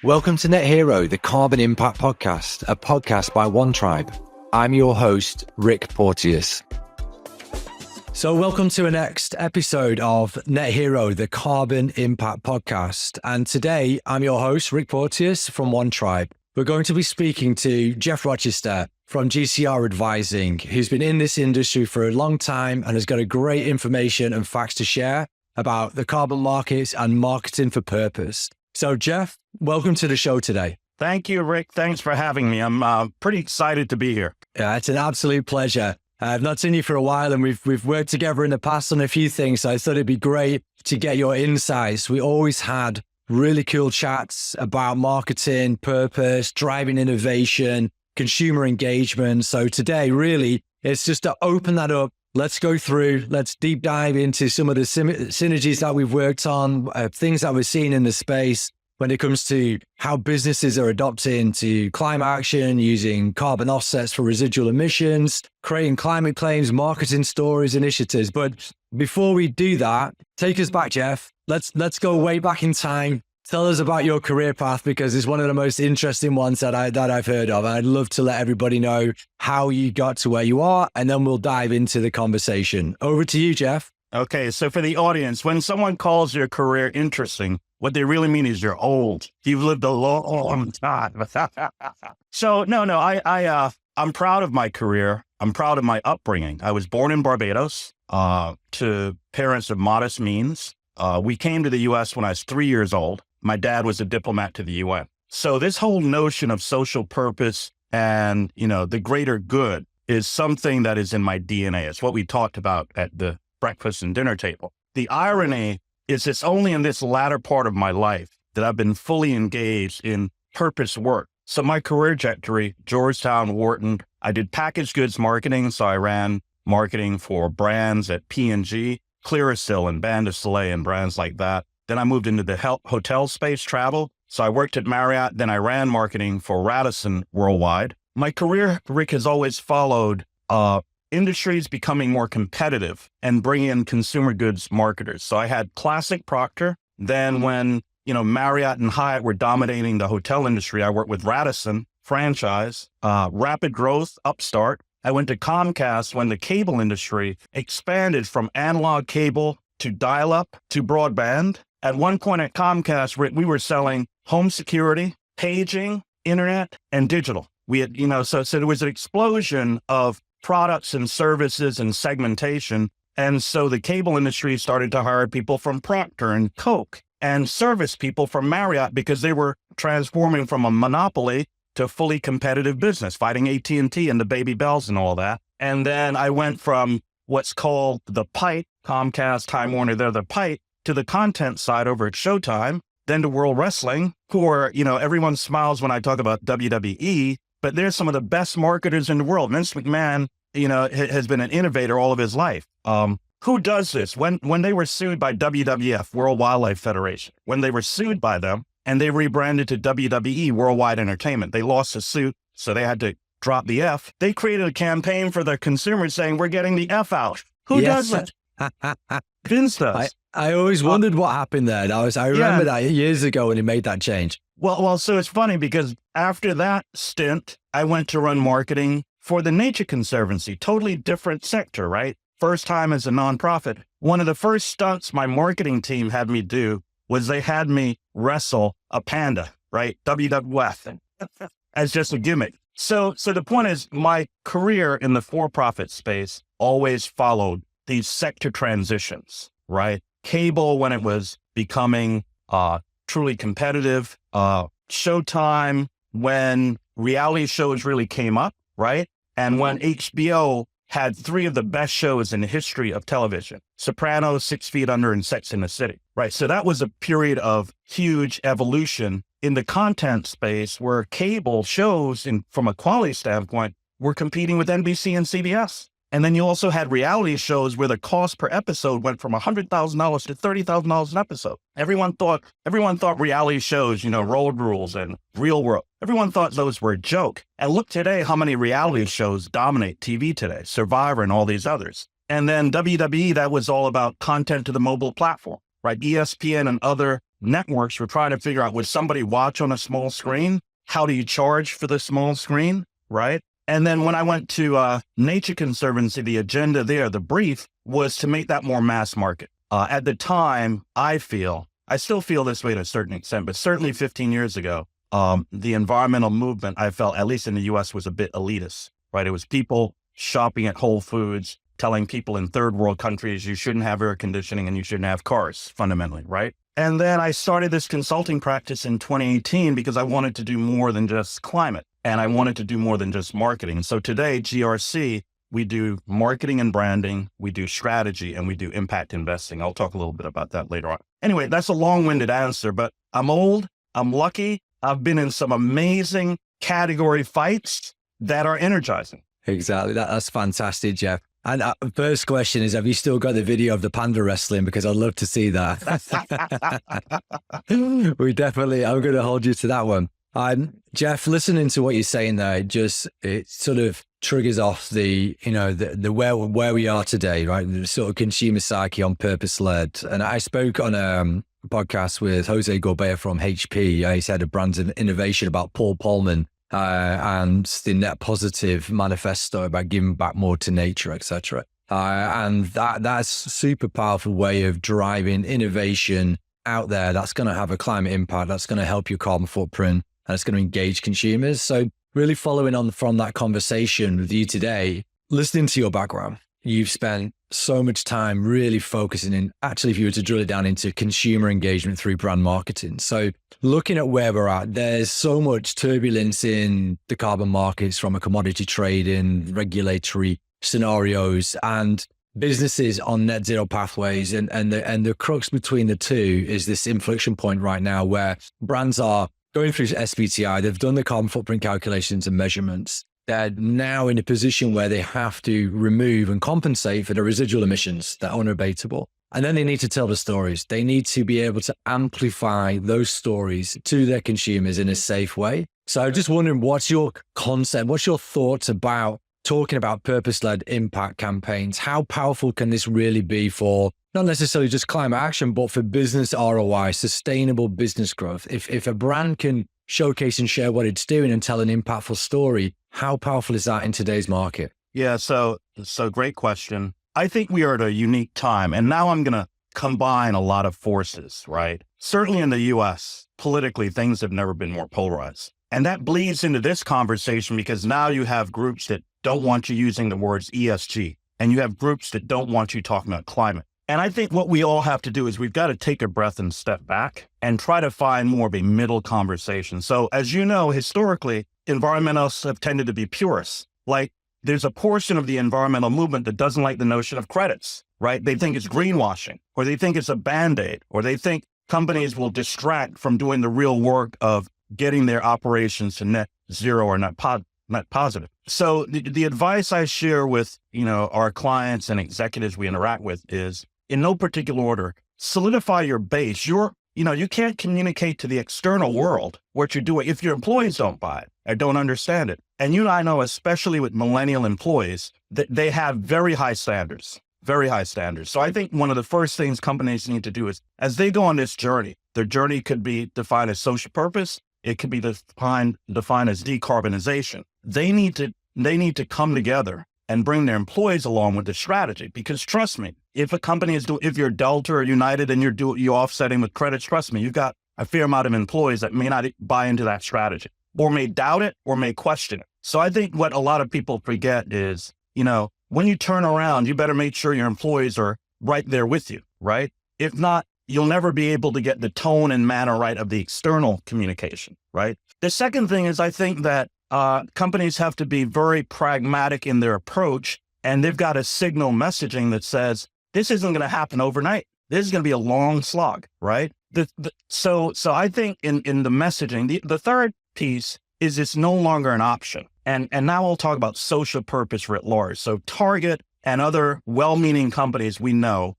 Welcome to Net Hero, the Carbon Impact Podcast, a podcast by One Tribe. I'm your host, Ric Porteus. So welcome to a next episode of Net Hero, the Carbon Impact Podcast. And today I'm your host, Ric Porteus from One Tribe. We're going to be speaking to Geof Rochester from GRC Advising, who's been in this industry for a long time and has got a great information and facts to share about the carbon markets and marketing for purpose. So Geof, welcome to the show today. Thank you, Rick. Thanks for having me. I'm pretty excited to be here. Yeah, it's an absolute pleasure. I've not seen you for a while and we've worked together in the past on a few things. So I thought it'd be great to get your insights. We always had really cool chats about marketing, purpose, driving innovation, consumer engagement. So today, really, it's just to open that up. Let's go through, let's deep dive into some of the synergies that we've worked on, things that we're seeing in the space when it comes to how businesses are adopting to climate action, using carbon offsets for residual emissions, creating climate claims, marketing stories, initiatives. But before we do that, take us back, Geof. Let's go way back in time. Tell us about your career path, because it's one of the most interesting ones that I've heard of. And I'd love to let everybody know how you got to where you are, and then we'll dive into the conversation. Over to you, Geof. Okay, so for the audience, when someone calls your career interesting, what they really mean is you're old. You've lived a long time. So I'm proud of my career. I'm proud of my upbringing. I was born in Barbados to parents of modest means. We came to the U.S. when I was 3 years old. My dad was a diplomat to the UN. So this whole notion of social purpose and, the greater good is something that is in my DNA. It's what we talked about at the breakfast and dinner table. The irony is it's only in this latter part of my life that I've been fully engaged in purpose work. So my career trajectory, Georgetown, Wharton, I did packaged goods marketing. So I ran marketing for brands at P&G, Clearasil and Bain de Soleil and brands like that. Then I moved into the hotel space, travel. So I worked at Marriott. Then I ran marketing for Radisson worldwide. My career, Rick, has always followed industries becoming more competitive and bringing in consumer goods marketers. So I had classic Procter. Then when, Marriott and Hyatt were dominating the hotel industry, I worked with Radisson franchise, rapid growth, upstart. I went to Comcast when the cable industry expanded from analog cable to dial-up to broadband. At one point at Comcast, we were selling home security, paging, internet, and digital. We had, so there was an explosion of products and services and segmentation. And so the cable industry started to hire people from Procter and Coke and service people from Marriott because they were transforming from a monopoly to fully competitive business, fighting AT&T and the baby bells and all that. And then I went from what's called the pipe, Comcast, Time Warner, they're the pipe, to the content side over at Showtime, then to World Wrestling, who are, everyone smiles when I talk about WWE, but they're some of the best marketers in the world. Vince McMahon, has been an innovator all of his life. Who does this? When they were sued by WWF, World Wildlife Federation, when they were sued by them and they rebranded to WWE, Worldwide Entertainment, they lost the suit, so they had to drop the F. They created a campaign for their consumers saying, we're getting the F out. Who does that? Vince does. I always wondered what happened there. I remember that years ago when he made that change. Well, so it's funny because after that stint, I went to run marketing for the Nature Conservancy, totally different sector, right? First time as a nonprofit. One of the first stunts my marketing team had me do was they had me wrestle a panda, right? WWF, as just a gimmick. So the point is my career in the for-profit space always followed these sector transitions, right? Cable, when it was becoming truly competitive, Showtime, when reality shows really came up, right? And when HBO had three of the best shows in the history of television, Sopranos, 6 Feet Under, and Sex and the City, right? So that was a period of huge evolution in the content space where cable shows, from a quality standpoint, were competing with NBC and CBS. And then you also had reality shows where the cost per episode went from $100,000 to $30,000 an episode. Everyone thought reality shows, Road Rules and Real World, everyone thought those were a joke. And look today how many reality shows dominate TV today, Survivor and all these others. And then WWE, that was all about content to the mobile platform, right? ESPN and other networks were trying to figure out, would somebody watch on a small screen? How do you charge for the small screen, right? And then when I went to Nature Conservancy, the agenda there, the brief was to make that more mass market. At the time, I still feel this way to a certain extent, but certainly 15 years ago, the environmental movement, I felt, at least in the US, was a bit elitist, right? It was people shopping at Whole Foods, telling people in third world countries, you shouldn't have air conditioning and you shouldn't have cars, fundamentally, right? And then I started this consulting practice in 2018 because I wanted to do more than just climate, and I wanted to do more than just marketing. So today, GRC, we do marketing and branding, we do strategy, and we do impact investing. I'll talk a little bit about that later on. Anyway, that's a long-winded answer, but I'm old, I'm lucky, I've been in some amazing category fights that are energizing. Exactly. That's fantastic, Geof. And first question is, have you still got the video of the panda wrestling? Because I'd love to see that. I'm going to hold you to that one. Geof, listening to what you're saying there, it sort of triggers off the where we are today, right? The sort of consumer psyche on purpose-led. And I spoke on a podcast with Jose Gorbea from HP. He's head of brands and innovation, about Paul Polman. And the net positive manifesto about giving back more to nature, etc. And that's super powerful way of driving innovation out there. That's going to have a climate impact. That's going to help your carbon footprint, and it's going to engage consumers. So really following on from that conversation with you today, listening to your background, you've spent so much time really focusing in, actually, if you were to drill it down, into consumer engagement through brand marketing. So looking at where we're at, there's so much turbulence in the carbon markets from a commodity trading, regulatory scenarios, and businesses on net zero pathways. And the crux between the two is this inflection point right now where brands are going through SBTi. They've done the carbon footprint calculations and measurements. They're now in a position where they have to remove and compensate for the residual emissions that are unabatable. And then they need to tell the stories. They need to be able to amplify those stories to their consumers in a safe way. So I'm just wondering, what's your concept? What's your thoughts about talking about purpose-led impact campaigns? How powerful can this really be for not necessarily just climate action, but for business ROI, sustainable business growth? If a brand can showcase and share what it's doing and tell an impactful story, how powerful is that in today's market? Yeah, so great question. I think we are at a unique time, and now I'm going to combine a lot of forces, right? Certainly in the US, politically, things have never been more polarized. And that bleeds into this conversation because now you have groups that don't want you using the words ESG, and you have groups that don't want you talking about climate. And I think what we all have to do is we've got to take a breath and step back and try to find more of a middle conversation. So as you know, historically, environmentalists have tended to be purists. Like, there's a portion of the environmental movement that doesn't like the notion of credits, right? They think it's greenwashing, or they think it's a Band-Aid, or they think companies will distract from doing the real work of getting their operations to net zero or net positive. So the advice I share with, our clients and executives we interact with is, in no particular order, solidify your base. You can't communicate to the external world what you're doing if your employees don't buy it or don't understand it. And I know, especially with millennial employees, that they have very high standards. So I think one of the first things companies need to do is, as they go on this journey, their journey could be defined as social purpose. It could be defined as decarbonization. They need to come together and bring their employees along with the strategy. Because trust me, if a company if you're Delta or United and you're offsetting with credits, trust me, you've got a fair amount of employees that may not buy into that strategy, or may doubt it, or may question it. So I think what a lot of people forget is, when you turn around, you better make sure your employees are right there with you, right? If not, you'll never be able to get the tone and manner right of the external communication, right? The second thing is, I think that companies have to be very pragmatic in their approach, and they've got to signal messaging that says, this isn't going to happen overnight. This is going to be a long slog, right? So I think in the messaging, the third piece is it's no longer an option. And now we'll talk about social purpose writ large. So Target and other well-meaning companies we know,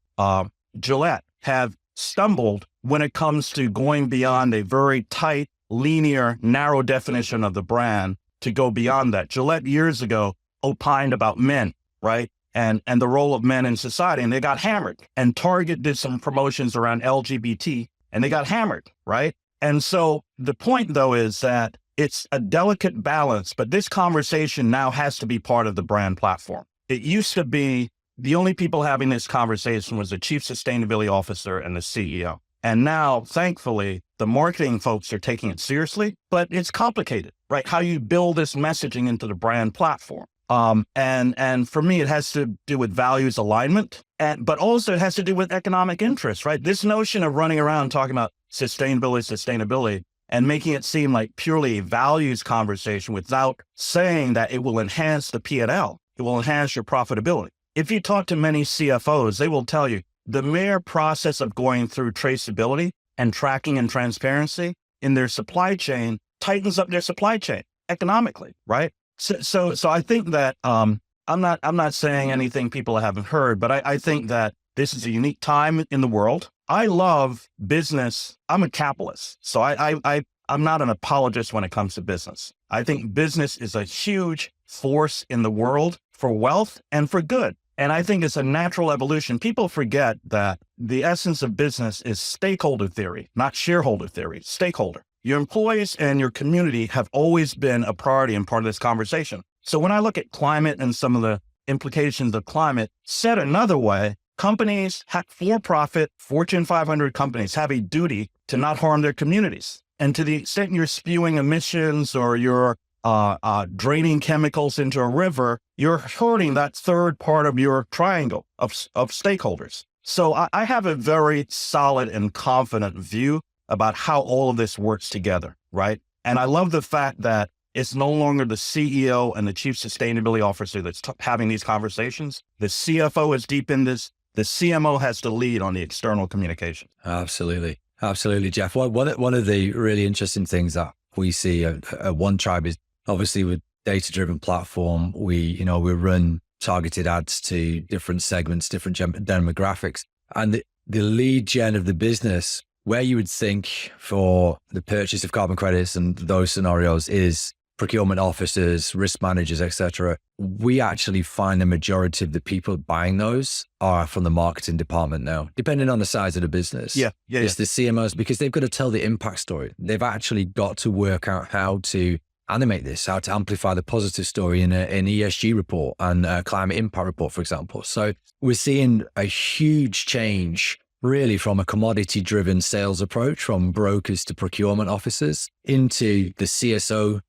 Gillette, have stumbled when it comes to going beyond a very tight, linear, narrow definition of the brand to go beyond that. Gillette years ago opined about men, right? And the role of men in society, and they got hammered. And Target did some promotions around LGBT, and they got hammered, right? And so the point, though, is that it's a delicate balance, but this conversation now has to be part of the brand platform. It used to be the only people having this conversation was the chief sustainability officer and the CEO. And now, thankfully, the marketing folks are taking it seriously, but it's complicated, right? How you build this messaging into the brand platform. And for me, it has to do with values alignment, but also it has to do with economic interest, right? This notion of running around talking about sustainability, and making it seem like purely a values conversation without saying that it will enhance the P&L, it will enhance your profitability. If you talk to many CFOs, they will tell you the mere process of going through traceability and tracking and transparency in their supply chain tightens up their supply chain economically, right? So I think that I'm not saying anything people haven't heard, but I think that this is a unique time in the world. I love business. I'm a capitalist, so I'm not an apologist when it comes to business. I think business is a huge force in the world for wealth and for good. And I think it's a natural evolution. People forget that the essence of business is stakeholder theory, not shareholder theory, stakeholder. Your employees and your community have always been a priority and part of this conversation. So when I look at climate and some of the implications of climate, said another way, companies, for-profit, Fortune 500 companies have a duty to not harm their communities. And to the extent you're spewing emissions or you're draining chemicals into a river, you're hurting that third part of your triangle of stakeholders. So I have a very solid and confident view about how all of this works together, right? And I love the fact that it's no longer the CEO and the chief sustainability officer that's having these conversations. The CFO is deep in this. The CMO has to lead on the external communication. Absolutely. Absolutely, Geof. One of the really interesting things that we see at One Tribe is obviously with data-driven platform, we run targeted ads to different segments, different demographics. And the lead gen of the business, where you would think for the purchase of carbon credits and those scenarios is procurement officers, risk managers, etc. We actually find the majority of the people buying those are from the marketing department now, depending on the size of the business. It's the CMOs, because they've got to tell the impact story. They've actually got to work out how to animate this, how to amplify the positive story in an ESG report and a climate impact report, for example. So we're seeing a huge change really from a commodity-driven sales approach, from brokers to procurement officers, into the CSO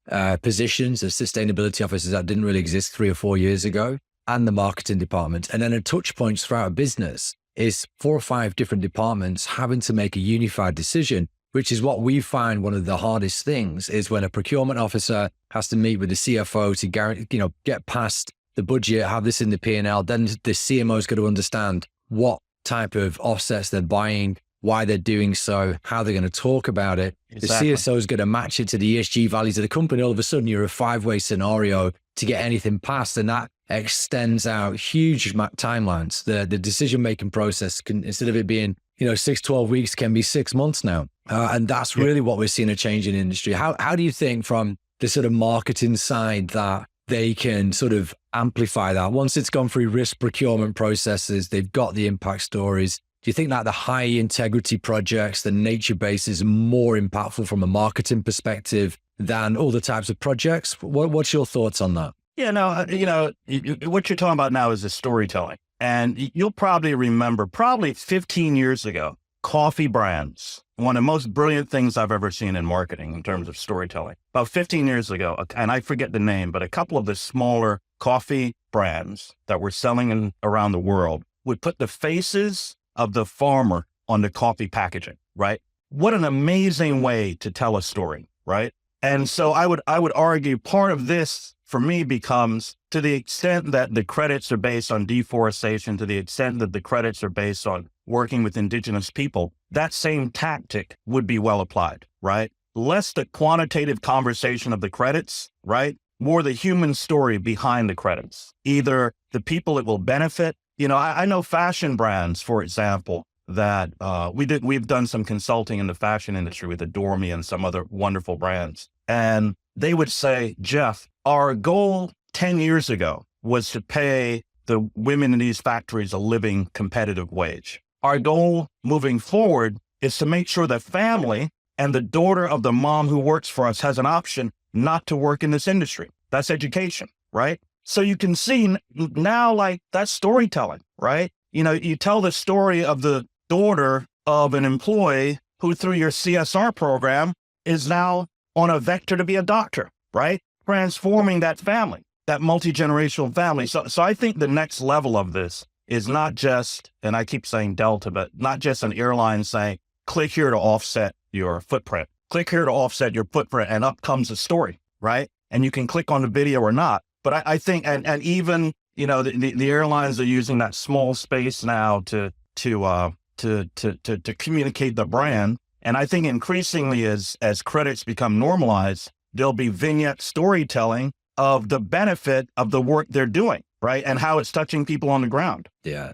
positions of sustainability officers that didn't really exist 3 or 4 years ago, and the marketing department. And then a touch points throughout a business is 4 or 5 different departments having to make a unified decision, which is what we find one of the hardest things is when a procurement officer has to meet with the CFO to guarantee, get past the budget, have this in the P&L, then the CMO is going to understand what type of offsets they're buying, why they're doing so, how they're going to talk about it. Exactly. The CSO is going to match it to the ESG values of the company. All of a sudden, you're a 5-way scenario to get anything passed, and that extends out huge timelines. The decision-making process can, instead of it being 6-12 weeks, can be 6 months now. And that's really what we're seeing a change in industry. How do you think from the sort of marketing side that they can sort of amplify that once it's gone through risk procurement processes, they've got the impact stories? Do you think that the high integrity projects, the nature base, is more impactful from a marketing perspective than all the types of projects? What's your thoughts on that? Yeah, no, what you're talking about now is the storytelling. And you'll probably remember, 15 years ago, coffee brands, one of the most brilliant things I've ever seen in marketing in terms of storytelling. About 15 years ago, and I forget the name, but a couple of the smaller coffee brands that were selling around the world would put the faces of the farmer on the coffee packaging, right? What an amazing way to tell a story, right? And so I would argue part of this for me becomes, to the extent that the credits are based on deforestation, to the extent that the credits are based on working with indigenous people, that same tactic would be well applied, right? Less the quantitative conversation of the credits, right? More the human story behind the credits, either the people it will benefit. I know fashion brands, for example, that we've done some consulting in the fashion industry with Adore Me and some other wonderful brands. And they would say, Geof, our goal 10 years ago was to pay the women in these factories a living competitive wage. Our goal moving forward is to make sure the family and the daughter of the mom who works for us has an option not to work in this industry. That's education, right? So you can see now, like, that's storytelling, right? You tell the story of the daughter of an employee who through your CSR program is now on a vector to be a doctor, right? Transforming that family, that multi-generational family. So I think the next level of this is not just, and I keep saying Delta, but not just an airline saying, click here to offset your footprint. Click here to offset your footprint, and up comes a story, right? And you can click on the video or not. But I think, and even, the airlines are using that small space now to communicate the brand. And I think increasingly as credits become normalized, there'll be vignette storytelling of the benefit of the work they're doing, right? And how it's touching people on the ground. Yeah,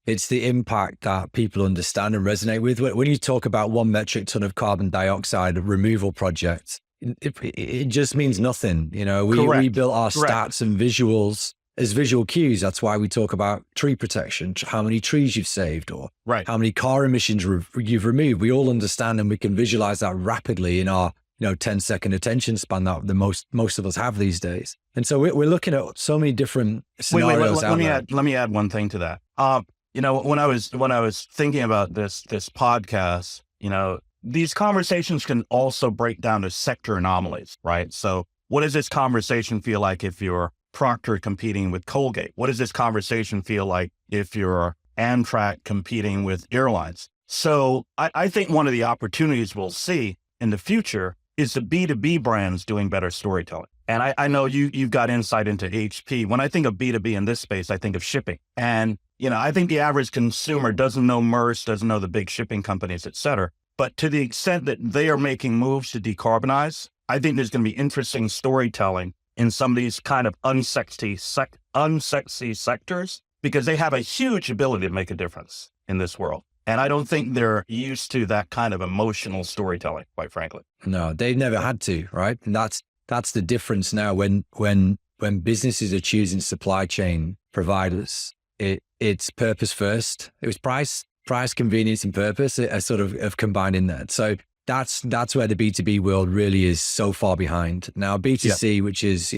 it's the impact that people understand and resonate with. When you talk about 1 metric ton of carbon dioxide removal projects, it just means nothing. We built our stats and visuals as visual cues. That's why we talk about tree protection, how many trees you've saved, or how many car emissions you've removed. We all understand and we can visualize that rapidly in our 10-second attention span that the most of us have these days. And so we're looking at so many different scenarios out there. Let me add one thing to that. When I was thinking about this podcast, these conversations can also break down to sector anomalies, right? So what does this conversation feel like if you're Procter competing with Colgate? What does this conversation feel like if you're Amtrak competing with airlines? So I think one of the opportunities we'll see in the future is the B2B brands doing better storytelling. And I know you've got insight into HP. When I think of B2B in this space, I think of shipping. And, I think the average consumer doesn't know Maersk, doesn't know the big shipping companies, et cetera. But to the extent that they are making moves to decarbonize, I think there's going to be interesting storytelling in some of these kind of unsexy sectors, because they have a huge ability to make a difference in this world. And I don't think they're used to that kind of emotional storytelling, quite frankly. No, they've never had to, right? And that's the difference now when businesses are choosing supply chain providers, it's purpose first. It was price, convenience, and purpose are sort of combined in that. So that's where the B2B world really is so far behind. Now B2C, which is,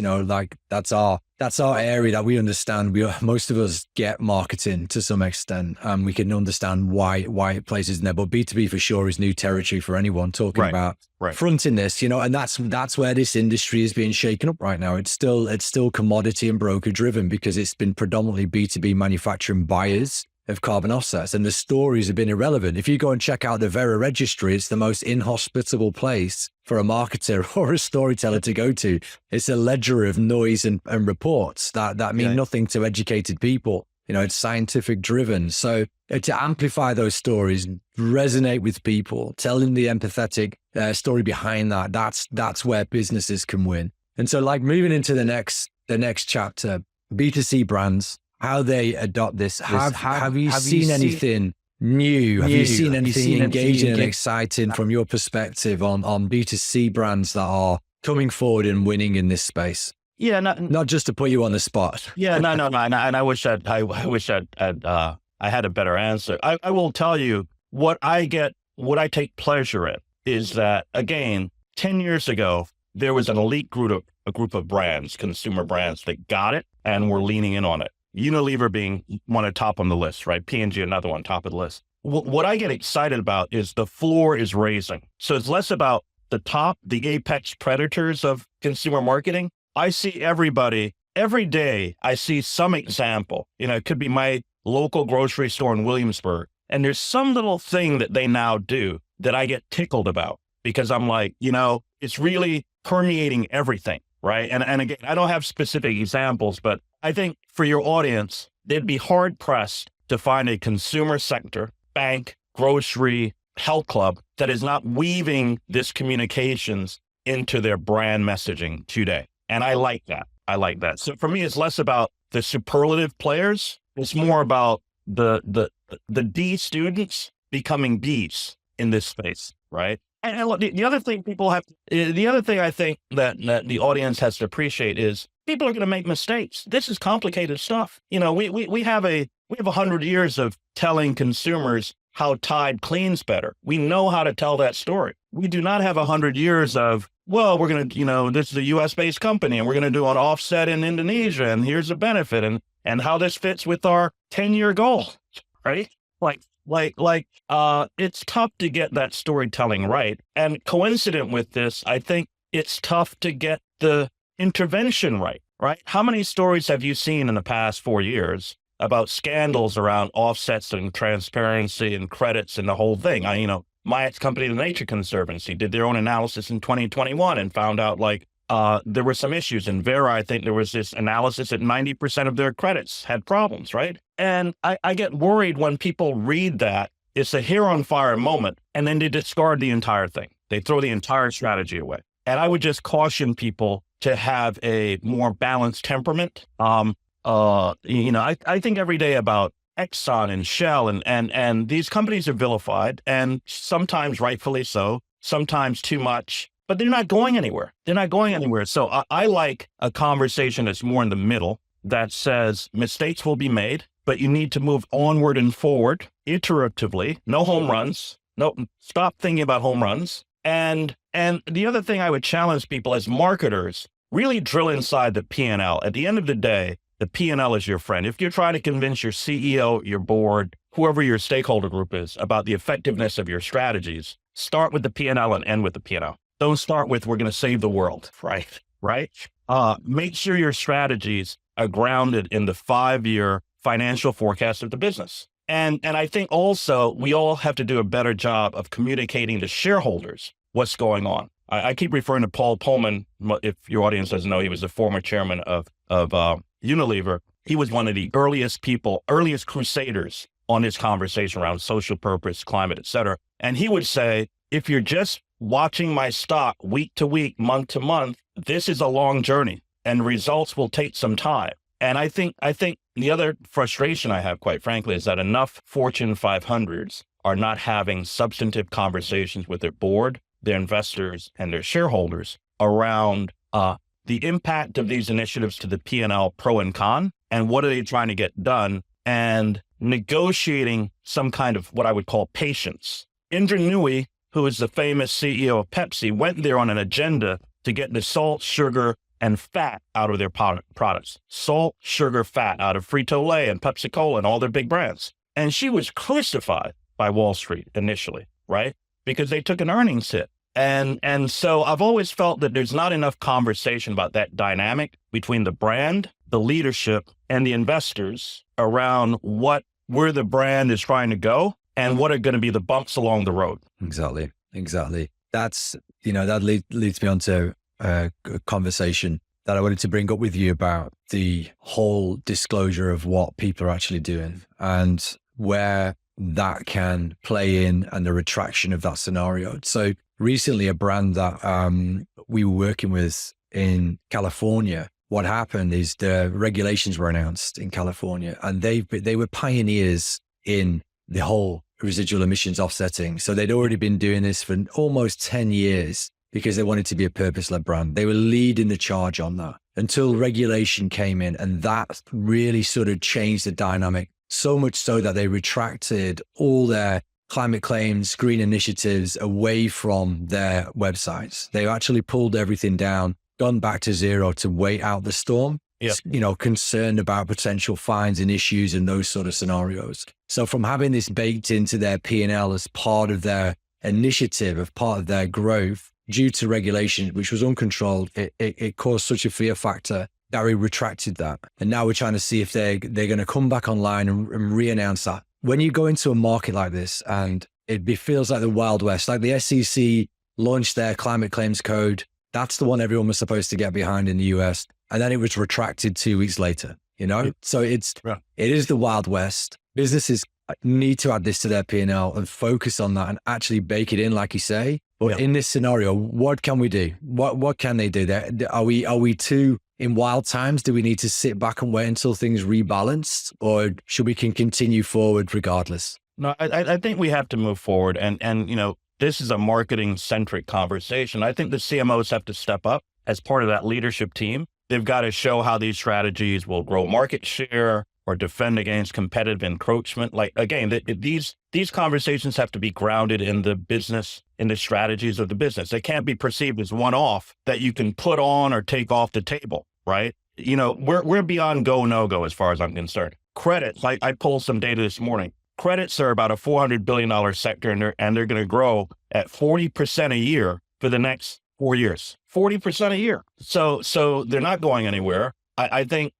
that's our area that we understand. Most of us get marketing to some extent. We can understand why it places in there, but B2B for sure is new territory for anyone talking about fronting this, and that's where this industry is being shaken up right now. It's still commodity and broker driven because it's been predominantly B2B manufacturing buyers of carbon offsets, and the stories have been irrelevant. If you go and check out the Vera registry, it's the most inhospitable place for a marketer or a storyteller to go to. It's a ledger of noise and reports that mean nothing to educated people. It's scientific driven. So to amplify those stories, resonate with people, telling the empathetic story behind that's where businesses can win. And so, like, moving into the next chapter, B2C brands, how they adopt this. Have you seen anything new? Have you seen anything engaging and exciting from your perspective on B2C brands that are coming forward and winning in this space? Yeah, not just to put you on the spot. Yeah, no, and I wish I had a better answer. I will tell you what I take pleasure in is that, again, 10 years ago there was an elite group of brands, consumer brands, that got it and were leaning in on it. Unilever being one at top on the list, right? P&G, another one top of the list. What I get excited about is the floor is raising. So it's less about the apex predators of consumer marketing. I see everybody, every day, I see some example. It could be my local grocery store in Williamsburg. And there's some little thing that they now do that I get tickled about, because I'm like, it's really permeating everything. Right. And again, I don't have specific examples, but I think for your audience, they'd be hard pressed to find a consumer sector, bank, grocery, health club that is not weaving this communications into their brand messaging today. And I like that. So for me, it's less about the superlative players. It's more about the D students becoming Bs in this space. Right. And look, the other thing I think that the audience has to appreciate is people are going to make mistakes. This is complicated stuff. We have 100 years of telling consumers how Tide cleans better. We know how to tell that story. We do not have 100 years of, well, we're going to, this is a US-based company and we're going to do an offset in Indonesia and here's the benefit and how this fits with our 10-year goal, right? It's tough to get that storytelling right. And coincident with this, I think it's tough to get the intervention right? How many stories have you seen in the past 4 years about scandals around offsets and transparency and credits and the whole thing? My ex-company, the Nature Conservancy, did their own analysis in 2021 and found out there were some issues. In Vera, I think there was this analysis that 90% of their credits had problems, right? And I get worried when people read that. It's a hair on fire moment, and then they discard the entire thing. They throw the entire strategy away. And I would just caution people to have a more balanced temperament. I think every day about Exxon and Shell and these companies are vilified, and sometimes rightfully so, sometimes too much, but they're not going anywhere. So I like a conversation that's more in the middle that says mistakes will be made, but you need to move onward and forward iteratively. No home runs. No, stop thinking about home runs. And the other thing I would challenge people as marketers, really drill inside the P&L. At the end of the day, the P&L is your friend. If you're trying to convince your CEO, your board, whoever your stakeholder group is about the effectiveness of your strategies, start with the P&L and end with the P&L. Don't start with, we're going to save the world, right? Make sure your strategies are grounded in the 5-year financial forecast of the business. And I think also we all have to do a better job of communicating to shareholders what's going on. I keep referring to Paul Pullman. If your audience doesn't know, he was the former chairman of Unilever. He was one of the earliest crusaders on this conversation around social purpose, climate, et cetera. And he would say, if you're just watching my stock week to week, month to month, this is a long journey and results will take some time. And I think the other frustration I have, quite frankly, is that enough Fortune 500s are not having substantive conversations with their board, their investors, and their shareholders around the impact of these initiatives to the P&L pro and con, and what are they trying to get done, and negotiating some kind of what I would call patience. Indra Nooyi, who is the famous CEO of Pepsi, went there on an agenda to get the salt, sugar, and fat out of their products. Salt, sugar, fat out of Frito-Lay and Pepsi-Cola and all their big brands. And she was crucified by Wall Street initially, right? Because they took an earnings hit. And so I've always felt that there's not enough conversation about that dynamic between the brand, the leadership, and the investors around where the brand is trying to go and what are going to be the bumps along the road. Exactly. That's, that leads me on to a conversation that I wanted to bring up with you about the whole disclosure of what people are actually doing and where that can play in and the retraction of that scenario. So recently, a brand that we were working with in California, what happened is the regulations were announced in California, and they were pioneers in the whole residual emissions offsetting. So they'd already been doing this for almost 10 years because they wanted to be a purpose-led brand. They were leading the charge on that until regulation came in, and that really sort of changed the dynamic, so much so that they retracted all their climate claims, green initiatives away from their websites. They actually pulled everything down, gone back to zero to wait out the storm. Yep. Concerned about potential fines and issues in those sort of scenarios. So from having this baked into their P&L as part of their initiative, of part of their growth, due to regulation, which was uncontrolled, it caused such a fear factor that we retracted that. And now we're trying to see if they're going to come back online and re-announce that. When you go into a market like this, and it feels like the Wild West, like the SEC launched their climate claims code, that's the one everyone was supposed to get behind in the US. And then it was retracted 2 weeks later, So it is the Wild West. Businesses need to add this to their P&L and focus on that and actually bake it in, like you say. But in this scenario, what can we do? What can they do there? Are we too in wild times? Do we need to sit back and wait until things rebalance, or should we can continue forward regardless? No, I think we have to move forward. And this is a marketing centric conversation. I think the CMOs have to step up as part of that leadership team. They've got to show how these strategies will grow market share, or defend against competitive encroachment. Like, again, these conversations have to be grounded in the business, in the strategies of the business. They can't be perceived as one-off that you can put on or take off the table, right? We're beyond go, no-go as far as I'm concerned. Credits, I pulled some data this morning. Credits are about a $400 billion sector, and they're going to grow at 40% a year for the next 4 years. 40% a year. So they're not going anywhere. I think,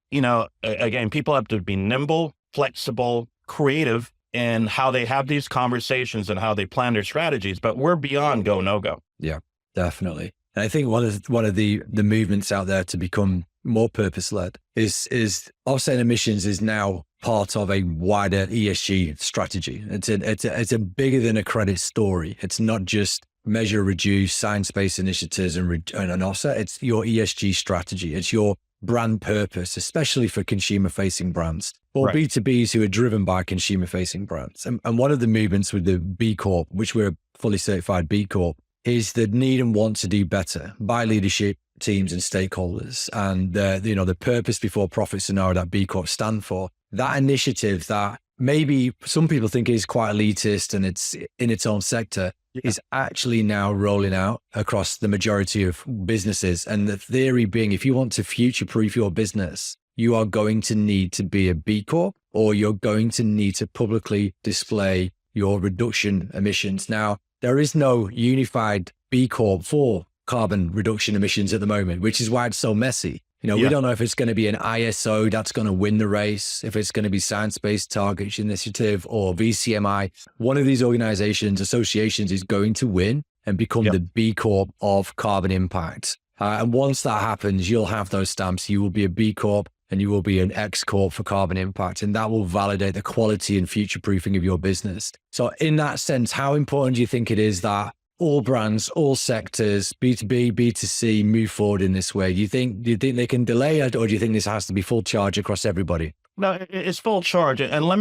again, people have to be nimble, flexible, creative in how they have these conversations and how they plan their strategies, but we're beyond go, no go. Yeah, definitely. And I think one of the movements out there to become more purpose-led is offsetting emissions is now part of a wider ESG strategy. It's a bigger than a credit story. It's not just measure, reduce, science-based initiatives and offset. It's your ESG strategy. It's your brand purpose, especially for consumer-facing brands or Right. B2Bs who are driven by consumer-facing brands. And one of the movements with the B Corp, which we're a fully certified B Corp, is the need and want to do better by leadership teams and stakeholders. And the purpose before profit scenario that B Corp stand for, that initiative that maybe some people think is quite elitist and it's in its own sector, is actually now rolling out across the majority of businesses. And the theory being, if you want to future-proof your business, you are going to need to be a B Corp, or you're going to need to publicly display your reduction emissions. Now, there is no unified B Corp for carbon reduction emissions at the moment, which is why it's so messy. We don't know if it's going to be an ISO that's going to win the race, if it's going to be Science-Based Targets Initiative or VCMI. One of these associations is going to win and become the B Corp of carbon impact. And once that happens, you'll have those stamps. You will be a B Corp and you will be an X Corp for carbon impact. And that will validate the quality and future-proofing of your business. So in that sense, how important do you think it is that all brands, all sectors, B2B, B2C, move forward in this way? Do you think they can delay it, or do you think this has to be full charge across everybody? No, it's full charge. And let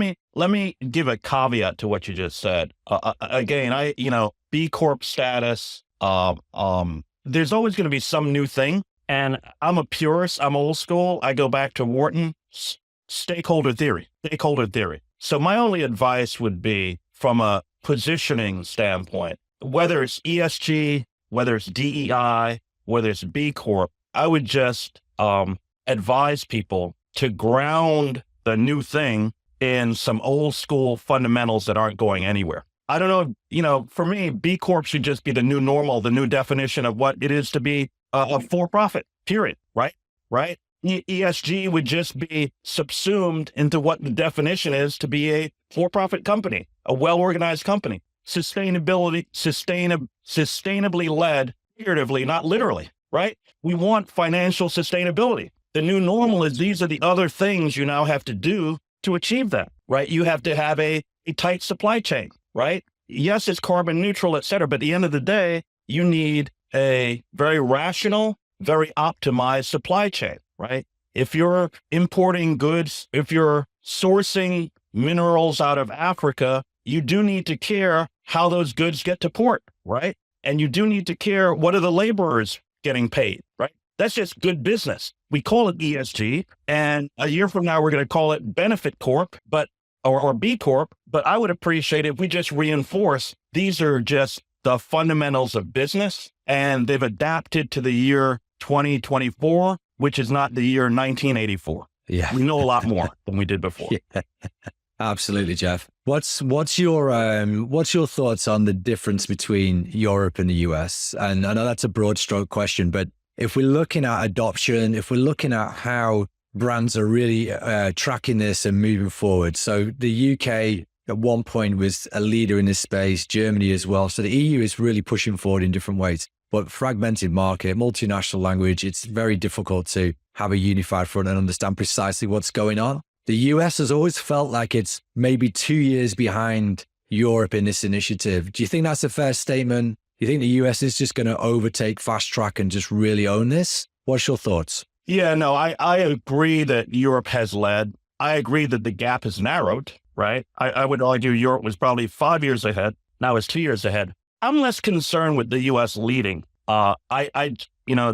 me give a caveat to what you just said. Again, B Corp status, there's always going to be some new thing. And I'm a purist. I'm old school. I go back to Wharton, stakeholder theory. So my only advice would be, from a positioning standpoint, whether it's ESG, whether it's DEI, whether it's B Corp, I would just advise people to ground the new thing in some old school fundamentals that aren't going anywhere. I don't know, for me, B Corp should just be the new normal, the new definition of what it is to be a for-profit, period, right? ESG would just be subsumed into what the definition is to be a for-profit company, a well-organized company. Sustainably led, figuratively, not literally, right? We want financial sustainability. The new normal is these are the other things you now have to do to achieve that, right? You have to have a tight supply chain, right? Yes, it's carbon neutral, et cetera, but at the end of the day, you need a very rational, very optimized supply chain, right? If you're importing goods, if you're sourcing minerals out of Africa, you do need to care how those goods get to port, right? And you do need to care, what are the laborers getting paid, right? That's just good business. We call it ESG, and a year from now, we're going to call it Benefit Corp, or B Corp, but I would appreciate if we just reinforce these are just the fundamentals of business, and they've adapted to the year 2024, which is not the year 1984. Yeah. We know a lot more than we did before. Yeah. Absolutely, Geof. What's your thoughts on the difference between Europe and the US? And I know that's a broad stroke question, but if we're looking at adoption, if we're looking at how brands are really tracking this and moving forward. So the UK at one point was a leader in this space, Germany as well. So the EU is really pushing forward in different ways, but fragmented market, multinational language, it's very difficult to have a unified front and understand precisely what's going on. The US has always felt like it's maybe 2 years behind Europe in this initiative. Do you think that's a fair statement? Do you think the US is just going to overtake fast track and just really own this? What's your thoughts? Yeah, no, I agree that Europe has led. I agree that the gap has narrowed, right? I would argue Europe was probably 5 years ahead. Now it's 2 years ahead. I'm less concerned with the US leading. The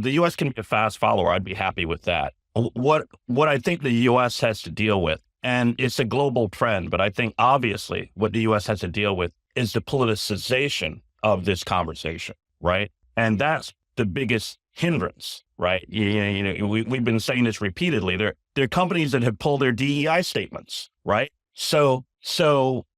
US can be a fast follower. I'd be happy with that. What I think the US has to deal with And it's a global trend. But I think obviously what the US has to deal with is the politicization of this conversation, right? And that's the biggest hindrance, right? We've been saying this repeatedly. There are companies that have pulled their DEI statements, right? So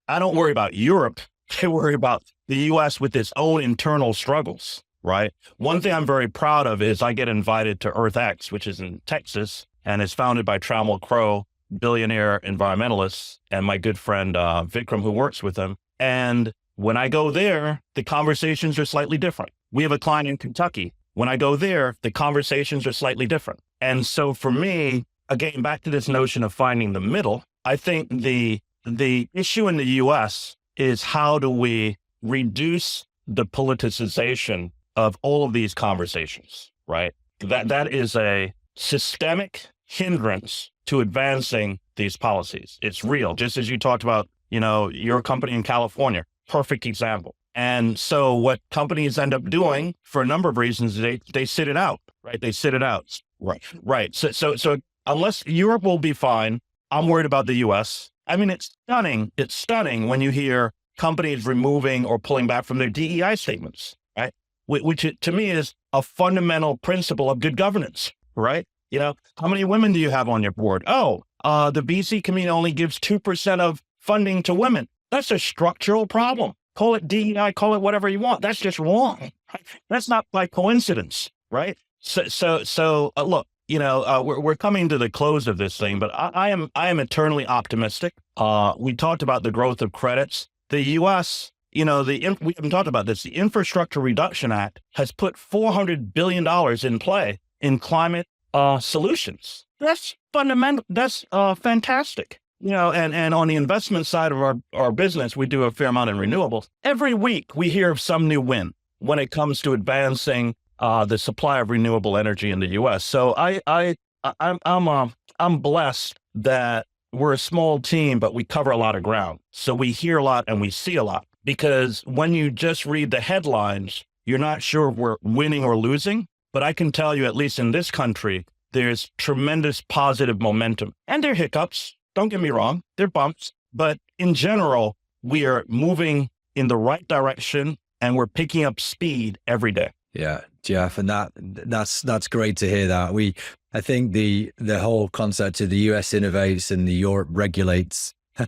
I don't worry about Europe. I worry about the US with its own internal struggles, right? One thing I'm very proud of is I get invited to EarthX, which is in Texas and is founded by Trammell Crow, billionaire environmentalists, and my good friend Vikram, who works with them. And when I go there, the conversations are slightly different. We have a client in Kentucky. When I go there, the conversations are slightly different. And so for me, again, back to this notion of finding the middle, I think the issue in the US is how do we reduce the politicization of all of these conversations, right? That is a systemic hindrance to advancing these policies. It's real, just as you talked about, your company in California, perfect example. And so what companies end up doing for a number of reasons, they sit it out, right? They sit it out. Right. So unless Europe will be fine, I'm worried about the US. I mean, it's stunning. It's stunning when you hear companies removing or pulling back from their DEI statements, right? Which to me is a fundamental principle of good governance, right? How many women do you have on your board? Oh, the BC community only gives 2% of funding to women. That's a structural problem. Call it DEI, call it whatever you want. That's just wrong. Right? That's not by coincidence, right? So look, we're coming to the close of this thing, but I am eternally optimistic. We talked about the growth of credits. The U.S., we haven't talked about this. The Infrastructure Reduction Act has put $400 billion in play in climate solutions. That's fundamental. That's fantastic. And on the investment side of our business, we do a fair amount in renewables. Every week we hear of some new win when it comes to advancing the supply of renewable energy in the U.S. So I'm blessed that we're a small team, but we cover a lot of ground. So we hear a lot and we see a lot, because when you just read the headlines, you're not sure if we're winning or losing. But I can tell you, at least in this country, there's tremendous positive momentum. And there are hiccups. Don't get me wrong. There are bumps. But in general, we are moving in the right direction and we're picking up speed every day. Yeah, Geof, and that's great to hear that. I think the whole concept of the US innovates and the Europe regulates. I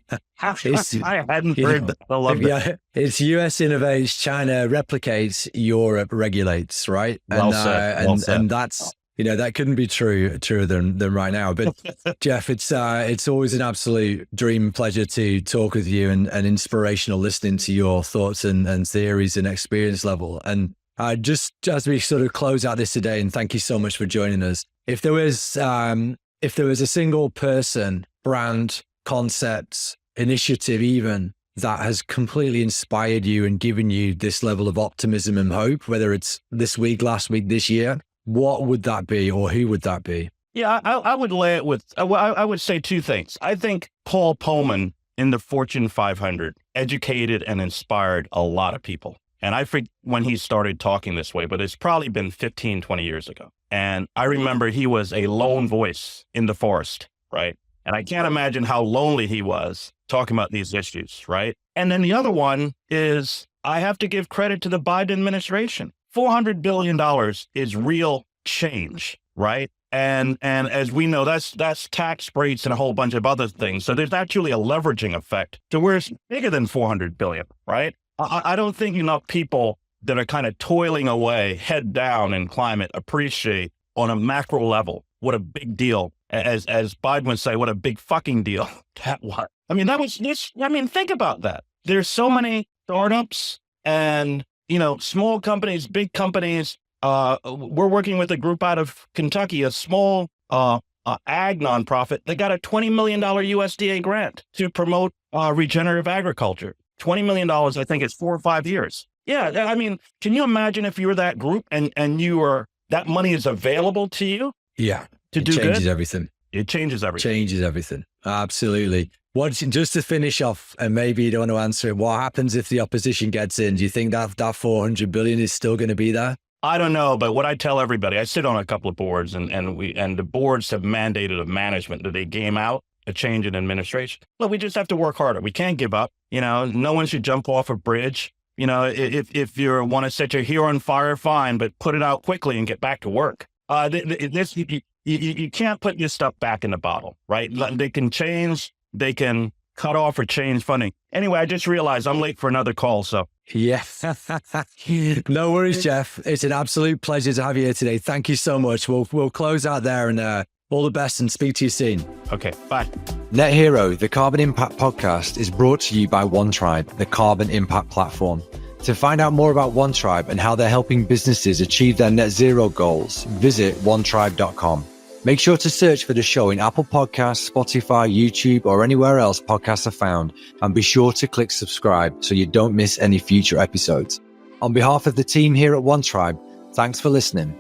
hadn't heard that. I love that. Yeah, it's US innovates, China replicates, Europe regulates, right? Well said. And that's that couldn't be truer than right now. But Geof, it's always an absolute dream pleasure to talk with you and inspirational listening to your thoughts and theories and experience level. And just as we sort of close out this today, and thank you so much for joining us. If there was a single person, brand, concept, initiative even, that has completely inspired you and given you this level of optimism and hope, whether it's this week, last week, this year, what would that be, or who would that be? Yeah, I would lay it with, I would say two things. I think Paul Pullman in the Fortune 500 educated and inspired a lot of people. And I forget when he started talking this way, but it's probably been 15, 20 years ago. And I remember he was a lone voice in the forest, right? And I can't imagine how lonely he was talking about these issues, right? And then the other one is, I have to give credit to the Biden administration. $400 billion is real change, right? And as we know, that's tax breaks and a whole bunch of other things. So there's actually a leveraging effect to where it's bigger than 400 billion, right? I don't think enough people that are kind of toiling away, head down in climate, appreciate on a macro level what a big deal, as Biden would say, what a big fucking deal that was. I mean, think about that. There's so many startups and, small companies, big companies. We're working with a group out of Kentucky, a small ag nonprofit. They got a $20 million USDA grant to promote regenerative agriculture. $20 million, I think it's 4 or 5 years. Yeah, I mean, can you imagine if you were that group and that money is available to you? Yeah, to do good? It changes everything. It changes everything. Changes everything. Absolutely. Just to finish off, and maybe you don't want to answer it, what happens if the opposition gets in? Do you think that 400 billion is still going to be there? I don't know, but what I tell everybody, I sit on a couple of boards and the boards have mandated of management that they game out a change in administration. Look, we just have to work harder. We can't give up. No one should jump off a bridge. If you want to set your hair on fire, fine, but put it out quickly and get back to work. You can't put this stuff back in the bottle, right? They can change, they can cut off or change funding. Anyway, I just realized I'm late for another call, so. Yeah. No worries, Geof. It's an absolute pleasure to have you here today. Thank you so much. We'll close out there, and all the best, and speak to you soon. Okay, bye. Net Hero, the Carbon Impact Podcast, is brought to you by OneTribe, the Carbon Impact Platform. To find out more about OneTribe and how they're helping businesses achieve their net zero goals, visit onetribe.com. Make sure to search for the show in Apple Podcasts, Spotify, YouTube, or anywhere else podcasts are found, and be sure to click subscribe so you don't miss any future episodes. On behalf of the team here at OneTribe, thanks for listening.